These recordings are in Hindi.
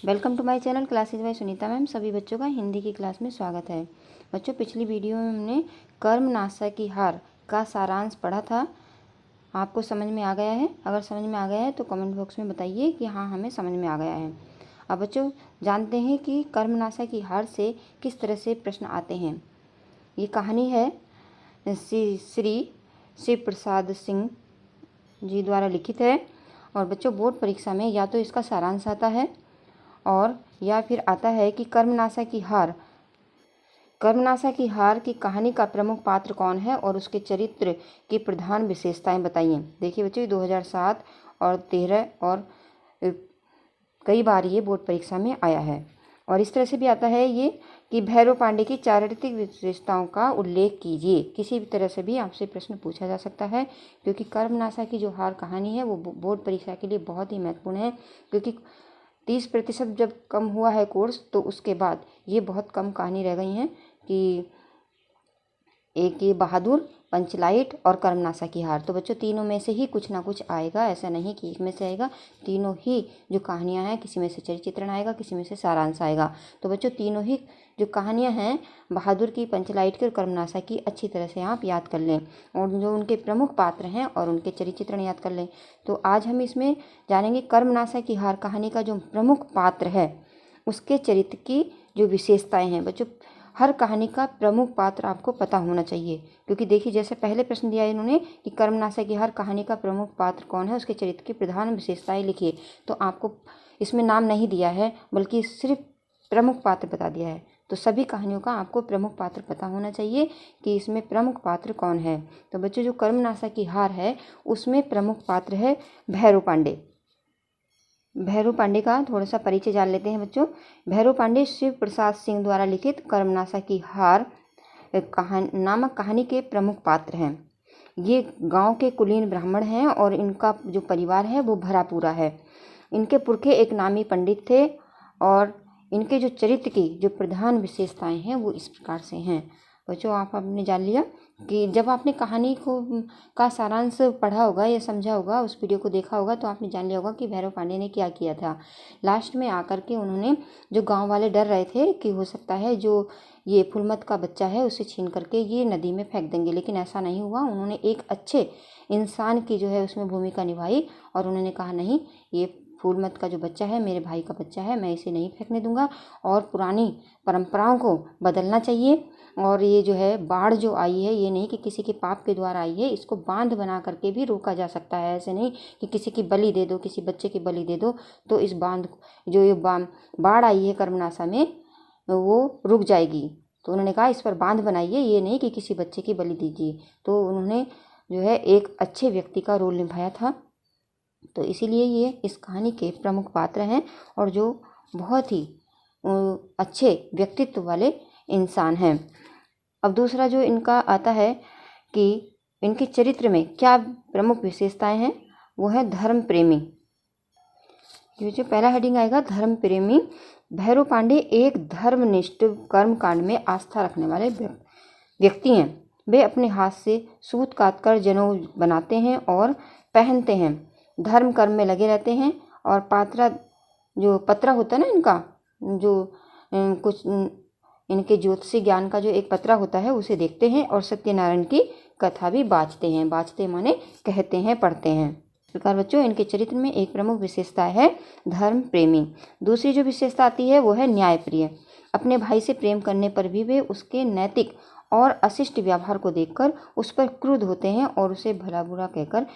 Welcome to my channel classes by Sunita ma'am. सभी बच्चों का हिंदी की क्लास में स्वागत है। बच्चों, पिछली वीडियो में हमने कर्मनाशा की हार का सारांश पढ़ा था। आपको समझ में आ गया है? अगर समझ में आ गया है तो कमेंट बॉक्स में बताइए कि हाँ, हमें समझ में आ गया है। अब बच्चों जानते हैं कि कर्मनाशा की हार से किस तरह से प्रश्न आते हैं। ये कहानी है श्री शिव प्रसाद सिंह जी द्वारा लिखित है। और बच्चों बोर्ड परीक्षा में या तो इसका सारांश आता है और या फिर आता है कि कर्मनाशा की हार की कहानी का प्रमुख पात्र कौन है और उसके चरित्र की प्रधान विशेषताएं बताइए। देखिए बच्चों, 2007 और 13 और कई बार ये बोर्ड परीक्षा में आया है। और इस तरह से भी आता है ये कि भैरव पांडे की चारित्रिक विशेषताओं का उल्लेख कीजिए। किसी भी तरह से भी आपसे प्रश्न पूछा जा सकता है, क्योंकि कर्मनाशा की जो हार कहानी है वो बोर्ड परीक्षा के लिए बहुत ही महत्वपूर्ण है। क्योंकि 30% जब कम हुआ है कोर्स, तो उसके बाद ये बहुत कम कहानी रह गई हैं कि एक ये बहादुर, पंचलाइट और कर्मनाशा की हार। तो बच्चों तीनों में से ही कुछ ना कुछ आएगा, ऐसा नहीं कि एक में से आएगा। तीनों ही जो कहानियां हैं, किसी में से चरित्र चित्रण आएगा, किसी में से सारांश आएगा। तो बच्चों तीनों ही जो कहानियां हैं, बहादुर की, पंचलाइट की और कर्मनाशा की, अच्छी तरह से आप याद कर लें और जो उनके प्रमुख पात्र हैं और उनके चरित्र चित्रण याद कर लें। तो आज हम इसमें जानेंगे कर्मनाशा की हार कहानी का जो प्रमुख पात्र है उसके चरित्र की जो विशेषताएं हैं। बच्चों हर कहानी का प्रमुख पात्र आपको पता होना चाहिए, क्योंकि देखिए जैसे पहले प्रश्न दिया है इन्होंने कि कर्मनाशा की हर कहानी का प्रमुख पात्र कौन है, उसके चरित्र की प्रधान विशेषताएं लिखिए। तो आपको इसमें नाम नहीं दिया है, बल्कि सिर्फ प्रमुख पात्र बता दिया है। तो सभी कहानियों का आपको प्रमुख पात्र पता होना चाहिए कि इसमें प्रमुख पात्र कौन है। तो बच्चों जो कर्मनाशा की हार है उसमें प्रमुख पात्र है भैरव पांडे। भैरव पांडे का थोड़ा सा परिचय जान लेते हैं बच्चों। भैरव पांडे शिव प्रसाद सिंह द्वारा लिखित कर्मनाशा की हार नामक कहानी के प्रमुख पात्र हैं। ये गांव के कुलीन ब्राह्मण हैं और इनका जो परिवार है वो भरा पूरा है। इनके पुरखे एक नामी पंडित थे और इनके जो चरित्र की जो प्रधान विशेषताएं हैं वो इस प्रकार से हैं। बच्चों आपने जान लिया कि जब आपने कहानी का सारांश पढ़ा होगा या समझा होगा, उस वीडियो को देखा होगा, तो आपने जान लिया होगा कि भैरव पांडे ने क्या किया था। लास्ट में आकर के उन्होंने, जो गांव वाले डर रहे थे कि हो सकता है जो ये फूलमत का बच्चा है उसे छीन करके ये नदी में फेंक देंगे, लेकिन ऐसा नहीं हुआ। उन्होंने एक अच्छे इंसान की जो है उसमें भूमिका निभाई और उन्होंने कहा नहीं, ये फूलमत का जो बच्चा है मेरे भाई का बच्चा है, मैं इसे नहीं फेंकने दूंगा और पुरानी परंपराओं को बदलना चाहिए। और ये जो है बाढ़ जो आई है, ये नहीं कि किसी के पाप के द्वारा आई है, इसको बांध बना करके भी रोका जा सकता है। ऐसे नहीं कि किसी की बलि दे दो, किसी बच्चे की बलि दे दो तो इस बांध जो ये बाढ़ आई है कर्मनाशा में वो रुक जाएगी। तो उन्होंने कहा इस पर बांध बनाइए, ये नहीं कि किसी बच्चे की बलि दीजिए। तो उन्होंने जो है एक अच्छे व्यक्ति का रोल निभाया था। तो इसीलिए ये इस कहानी के प्रमुख पात्र हैं और जो बहुत ही अच्छे व्यक्तित्व वाले इंसान हैं। अब दूसरा जो इनका आता है कि इनके चरित्र में क्या प्रमुख विशेषताएं हैं, वो है धर्म प्रेमी। ये जो पहला हेडिंग आएगा धर्म प्रेमी। भैरव पांडे एक धर्मनिष्ठ कर्मकांड में आस्था रखने वाले व्यक्ति हैं। वे अपने हाथ से सूत काटकर जनेऊ बनाते हैं और पहनते हैं, धर्म कर्म में लगे रहते हैं और जो पत्रा होता है ना इनका, जो कुछ इनके ज्योतिषी ज्ञान का जो एक पत्रा होता है उसे देखते हैं और सत्यनारायण की कथा भी बाँचते हैं। बाँचते माने कहते हैं, पढ़ते हैं। इस प्रकार बच्चों इनके चरित्र में एक प्रमुख विशेषता है धर्म प्रेमी। दूसरी जो विशेषता आती है वो है न्यायप्रिय। अपने भाई से प्रेम करने पर भी वे उसके नैतिक और अशिष्ट व्यवहार को देखकर उस पर क्रुद्ध होते हैं और उसे भला बुरा कहकर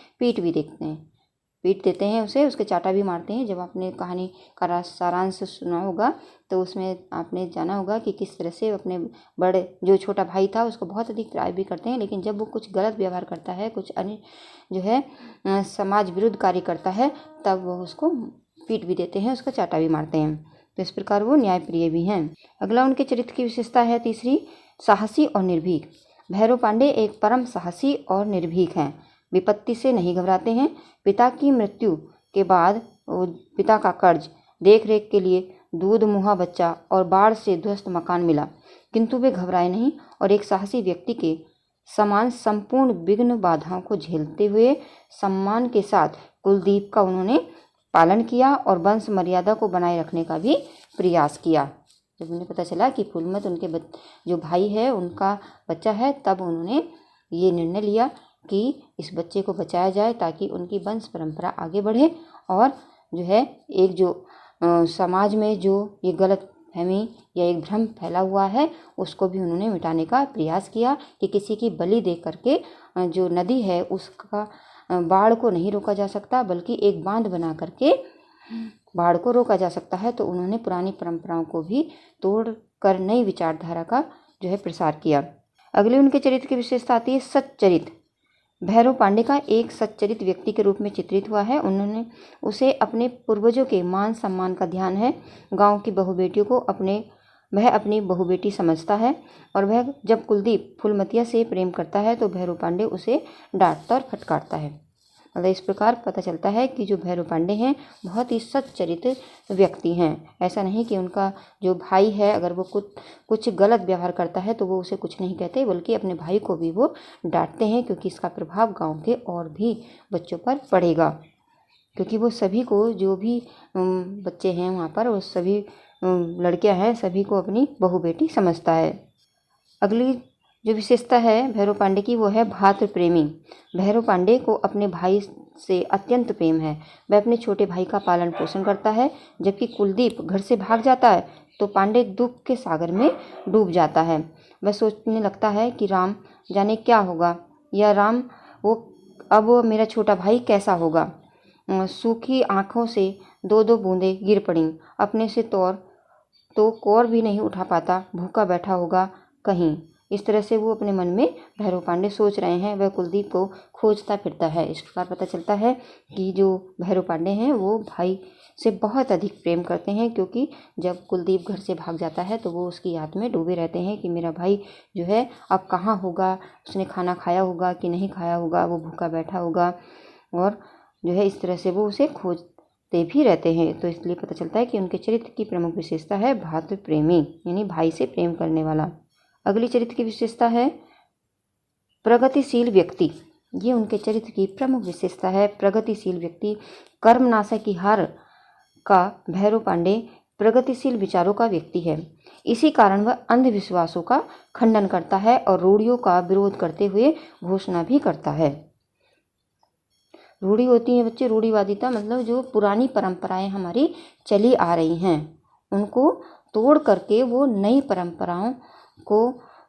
पीट देते हैं उसे, उसके चाटा भी मारते हैं। जब आपने कहानी का सारांश सुना होगा तो उसमें आपने जाना होगा कि किस तरह से अपने बड़े जो छोटा भाई था उसको बहुत अधिक तारीफ भी करते हैं, लेकिन जब वो कुछ गलत व्यवहार करता है, कुछ अन्य जो है समाज विरुद्ध कार्य करता है, तब वो उसको पीट भी देते हैं, उसका चाटा भी मारते हैं। तो इस प्रकार वो न्यायप्रिय भी हैं। अगला उनके चरित्र की विशेषता है तीसरी, साहसी और निर्भीक। भैरव पांडे एक परम साहसी और निर्भीक हैं। विपत्ति से नहीं घबराते हैं। पिता की मृत्यु के बाद पिता का कर्ज, देख रेख के लिए दूध मुहा बच्चा और बाढ़ से ध्वस्त मकान मिला, किंतु वे घबराए नहीं और एक साहसी व्यक्ति के समान संपूर्ण विघ्न बाधाओं को झेलते हुए सम्मान के साथ कुलदीप का उन्होंने पालन किया और वंश मर्यादा को बनाए रखने का भी प्रयास किया। जब उन्हें पता चला कि फूलमत उनके जो भाई है उनका बच्चा है, तब उन्होंने ये निर्णय लिया कि इस बच्चे को बचाया जाए ताकि उनकी वंश परंपरा आगे बढ़े और जो है एक जो समाज में जो ये गलत फहमी या एक भ्रम फैला हुआ है उसको भी उन्होंने मिटाने का प्रयास किया कि किसी की बलि दे करके जो नदी है उसका बाढ़ को नहीं रोका जा सकता, बल्कि एक बांध बना करके बाढ़ को रोका जा सकता है। तो उन्होंने पुरानी परंपराओं को भी तोड़ कर नई विचारधारा का जो है प्रसार किया। अगले उनके चरित्र की विशेषता आती है सच्चरित्र। भैरव पांडे का एक सच्चरित व्यक्ति के रूप में चित्रित हुआ है। उन्होंने उसे अपने पूर्वजों के मान सम्मान का ध्यान है। गांव की बहु बेटियों को वह अपनी बहु बेटी समझता है और वह जब कुलदीप फूलमतिया से प्रेम करता है तो भैरव पांडे उसे डांटता और फटकारता है। मतलब इस प्रकार पता चलता है कि जो भैरव पांडे हैं बहुत ही सच्चरित व्यक्ति हैं। ऐसा नहीं कि उनका जो भाई है अगर वो कुछ गलत व्यवहार करता है तो वो उसे कुछ नहीं कहते, बल्कि अपने भाई को भी वो डांटते हैं, क्योंकि इसका प्रभाव गांव के और भी बच्चों पर पड़ेगा। क्योंकि वो सभी को जो भी बच्चे हैं वहाँ पर वो सभी लड़कियाँ हैं सभी को अपनी बहु बेटी समझता है। अगली जो विशेषता है भैरव पांडे की वो है भातृ प्रेमी। भैरव पांडे को अपने भाई से अत्यंत प्रेम है। वह अपने छोटे भाई का पालन पोषण करता है। जबकि कुलदीप घर से भाग जाता है तो पांडे दुख के सागर में डूब जाता है। वह सोचने लगता है कि राम जाने क्या होगा, या राम वो अब मेरा छोटा भाई कैसा होगा। सूखी आँखों से दो दो बूंदें गिर पड़ीं। अपने से तो कौर भी नहीं उठा पाता, भूखा बैठा होगा कहीं। इस तरह से वो अपने मन में भैरव पांडे सोच रहे हैं। वह कुलदीप को खोजता फिरता है। इस प्रकार पता चलता है कि जो भैरव पांडे हैं वो भाई से बहुत अधिक प्रेम करते हैं, क्योंकि जब कुलदीप घर से भाग जाता है तो वो उसकी याद में डूबे रहते हैं कि मेरा भाई जो है अब कहाँ होगा, उसने खाना खाया होगा कि नहीं खाया होगा, वो भूखा बैठा होगा, और जो है इस तरह से वो उसे खोजते भी रहते हैं। तो इसलिए पता चलता है कि उनके चरित्र की प्रमुख विशेषता है भातृ प्रेमी, यानी भाई से प्रेम करने वाला। अगली चरित्र की विशेषता है प्रगतिशील व्यक्ति। ये उनके चरित्र की प्रमुख विशेषता है, प्रगतिशील व्यक्ति। कर्मनाशा की हार का भैरव पांडे प्रगतिशील विचारों का व्यक्ति है। इसी कारण वह अंधविश्वासों का खंडन करता है और रूढ़ियों का विरोध करते हुए घोषणा भी करता है। रूढ़ी होती है बच्चे, रूढ़िवादिता मतलब जो पुरानी परंपराएं हमारी चली आ रही हैं उनको तोड़ करके वो नई परंपराओं को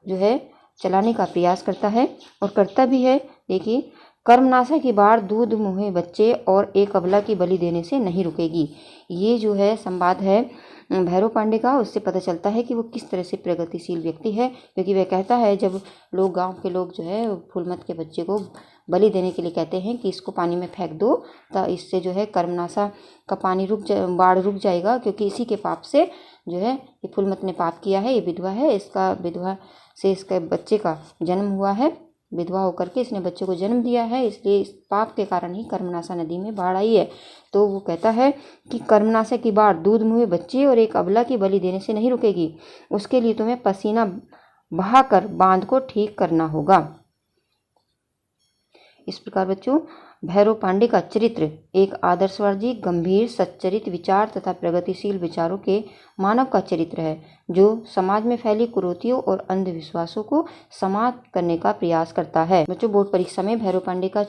जो है चलाने का प्रयास करता है और करता भी है। देखिए, कर्मनाशा की बाढ़ दूध मुँहे बच्चे और एक अबला की बलि देने से नहीं रुकेगी। ये जो है संवाद है भैरव पांडे का, उससे पता चलता है कि वो किस तरह से प्रगतिशील व्यक्ति है। क्योंकि वह कहता है जब लोग गांव के लोग जो है फूलमत के बच्चे को बलि देने के लिए कहते हैं कि इसको पानी में फेंक दो, तो इससे जो है कर्मनाशा का पानी बाढ़ रुक जाएगा, क्योंकि इसी के पाप से जो है ये फूलमत ने पाप किया है। ये विधवा है, इसका विधवा से इसके बच्चे का जन्म हुआ है, विधवा होकर के इसने बच्चे को जन्म दिया है, इसलिए इस पाप के कारण ही कर्मनाशा नदी में बाढ़ आई है। तो वो कहता है कि कर्मनाशा की बाढ़ दूध मुँहे बच्चे और एक अबला की बलि देने से नहीं रुकेगी, उसके लिए तुम्हें पसीना बहाकर बांध को ठीक करना होगा। इस प्रकार बच्चों भैरव पांडे का चरित्र एक आदर्शवादी, गंभीर, सच्चरित विचार तथा प्रगतिशील विचारों के मानव का चरित्र है, जो समाज में फैली कुरीतियों और अंधविश्वासों को समाप्त करने का प्रयास करता है। बच्चों बोर्ड परीक्षा में भैरव पांडे का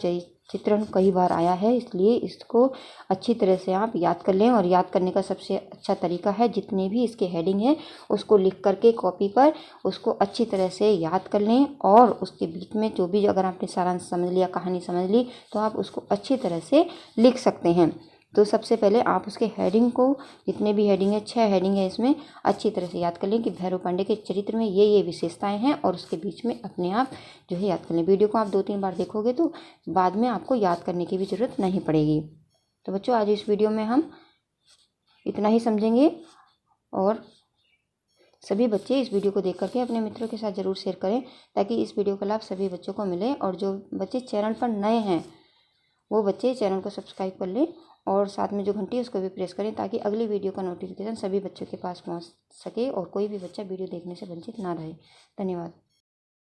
चित्रण कई बार आया है, इसलिए इसको अच्छी तरह से आप याद कर लें। और याद करने का सबसे अच्छा तरीका है जितने भी इसके हेडिंग है उसको लिख करके कॉपी पर उसको अच्छी तरह से याद कर लें, और उसके बीच में जो भी अगर आपने सारांश समझ लिया, कहानी समझ ली, तो आप उसको अच्छी तरह से लिख सकते हैं। तो सबसे पहले आप उसके हेडिंग को, जितने भी हेडिंग है 6 हेडिंग है इसमें, अच्छी तरह से याद कर लें कि भैरव पांडे के चरित्र में ये विशेषताएं हैं, और उसके बीच में अपने आप जो है याद कर लें। वीडियो को आप 2-3 बार देखोगे तो बाद में आपको याद करने की भी ज़रूरत नहीं पड़ेगी। तो बच्चों आज इस वीडियो में हम इतना ही समझेंगे, और सभी बच्चे इस वीडियो को देख करके अपने मित्रों के साथ ज़रूर शेयर करें, ताकि इस वीडियो का लाभ सभी बच्चों को मिले। और जो बच्चे चैनल पर नए हैं वो बच्चे चैनल को सब्सक्राइब कर लें, और साथ में जो घंटी है उसको भी प्रेस करें, ताकि अगली वीडियो का नोटिफिकेशन सभी बच्चों के पास पहुंच सके और कोई भी बच्चा वीडियो देखने से वंचित ना रहे। धन्यवाद।